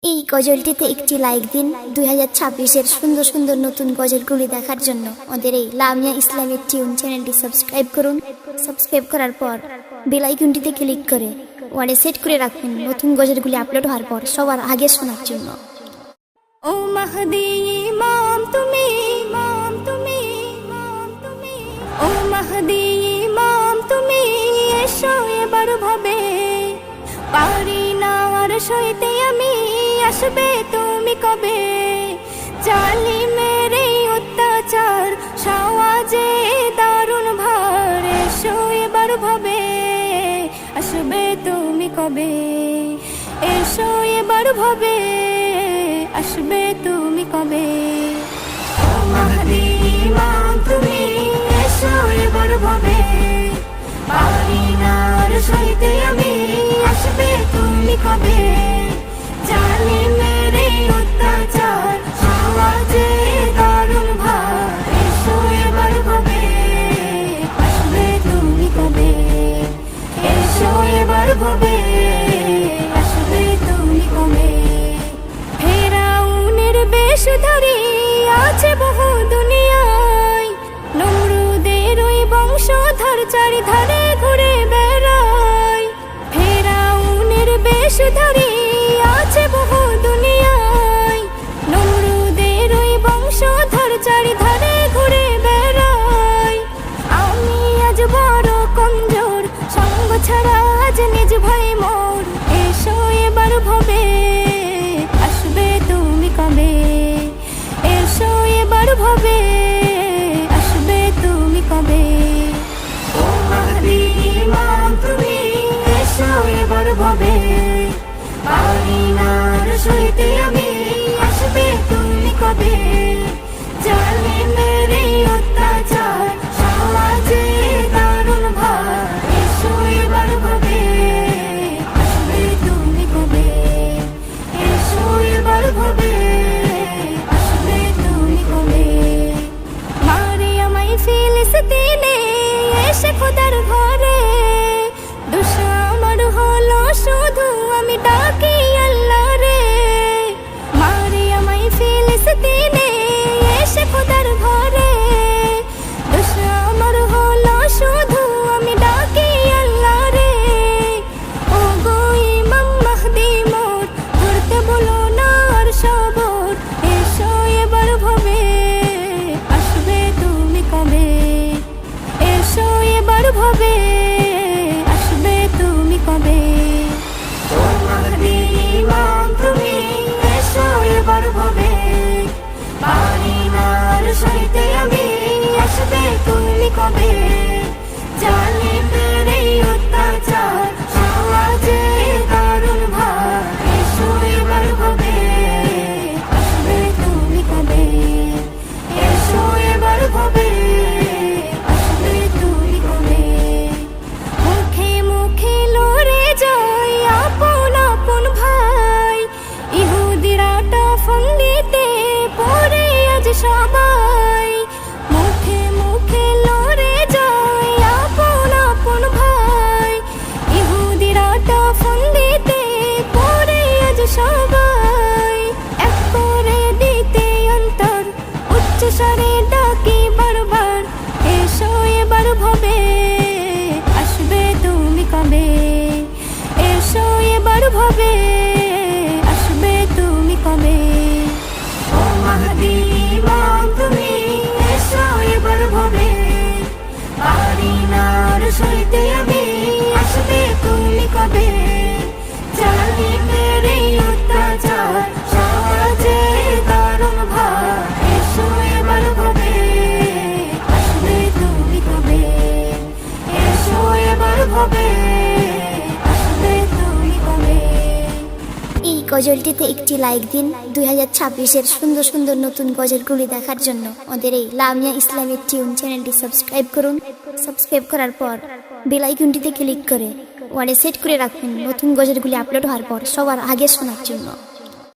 এই গজলটিতে একটি লাইক দিন। 2026-এর সুন্দর সুন্দর নতুন গজলগুলি দেখার জন্য আমাদের এই লামিয়া ইসলামিক টিউন চ্যানেলটি সাবস্ক্রাইব করুন। সাবস্ক্রাইব করার পর বেল আইকনটিতে ক্লিক করে ওয়ালে সেট করে রাখুন নতুন গজলগুলি আপলোড হওয়ার পর সবার আগে শোনার জন্য। ও মাহদি ইমাম তুমি, ইমাম তুমি, ইমাম তুমি, ও মাহদি ইমাম তুমি, এসো এবার ভাবে পারি না আর সইতে আমি, আসবে তুমি কবে? জালিমের এই অত্যাচার সওয়াজে দারুণ ভার, এসো এবার ভাবে আসবে তুমি কবে? এসো এবার ভাবে আসবে তুমি কবে? ও মাহদি ইমাম তুমি, এসো এবার ভাবে পারি না আর সইতে আমি, আসবে তুমি কবে? জালিমের এই অত্যাচার সওয়াজে দারুণ ভার, এসো এবার ভাবে আসবে তুমি কবে? এসো এবার ভাবে আসবে তুমি কবে? ফেরাউনের বেশ ধরে আছে বহু দুনিয়ায়, নমরুদের ওই বংশধর চারিধারে ঘুরে বেড়ায়। ফেরাউনের বেশ ধরে আছে বহু দুনিয়ায়, নমরুদের ওই বংশধর চারিধারে ঘুরে বেড়ায়। আমি আজ বড় কমজোর, সঙ্গ ছাড়া আজ নিজ ভাই মোর, এসো এবার ভাবে আসবে তুমি কবে? এসো এবার ভাবে আসবে তুমি কবে? ও মাহদি ইমাম তুমি, এসো এবার ভাবে পারি না আর সইতে আমি, আসবে তুমি কবে? জালিমের এই অত্যাচার সওয়াজে দারুণ ভার, এসো এবার ভাবে আসবে তুমি কবে? এসো এবার ভাবে আসবে তুমি কবে? মারিয়ামাই ফিলিস্তিনে এসে খোদার ঘরে, দোষ আমার হলো শুধু আমি ডাকি আল্লাহ রে। মারিয়ামাই ফিলিস্তিনে এসে খোদার ঘরে, দোষ আমার হলো শুধু আমি ডাকি আল্লাহ রে। ও গো ইমাম মাহদি মোর, ধরতে বলো না আর সবর, এসো এবার ভাবে আসবে তুমি কবে? এসো এবার ভাবে আসবে তুমি কবে? ও মাহদি ইমাম তুমি, এসো এবার ভাবে পারি না আর সইতে আমি, আসবে তুমি কবে? জালিমের এই অত্যাচার সওয়াজে দারুণ ভার, এসো এবার ভাবে আসবে তুমি কবে? এসো এবার ভাবে আসবে তুমি কবে? মুখে মুখে লড়ে যায় আপন আপন ভাই, ইহুদিরা ফন্দিতে পড়ে আজ সবাই। মুখে মুখে লড়ে যায় আপন আপন ভাই, ইহুদিরা ফন্দিতে পড়ে আজ সবাই। এক করে দিতে অন্তর উচ্চ স্বরে ডাকি বারবার, এসো এবার ভাবে আসবে তুমি কবে? এসো এবার ভাবে আসবে তুমি কবে? ও মাহদি ইমাম তুমি, এসো এবার ভাবে পারি না আর সইতে আমি, আসবে তুমি কবে? জালিমের এই অত্যাচার সওয়াজে দারুণ ভার, এসো এবার ভাবে আসবে তুমি কবে? এসো এবার ভাবে আসবে তুমি কবে? এই গজলটিতে একটি লাইক দিন। 2026-এর সুন্দর সুন্দর নতুন গজলগুলি দেখার জন্য আমাদের এই লামিয়া ইসলামিক টিউন চ্যানেলটি সাবস্ক্রাইব করুন। সাবস্ক্রাইব করার পর বেল আইকনটিতে ক্লিক করে ওয়ালে সেট করে রাখুন নতুন গজলগুলি আপলোড হওয়ার পর সবার আগে শোনার জন্য।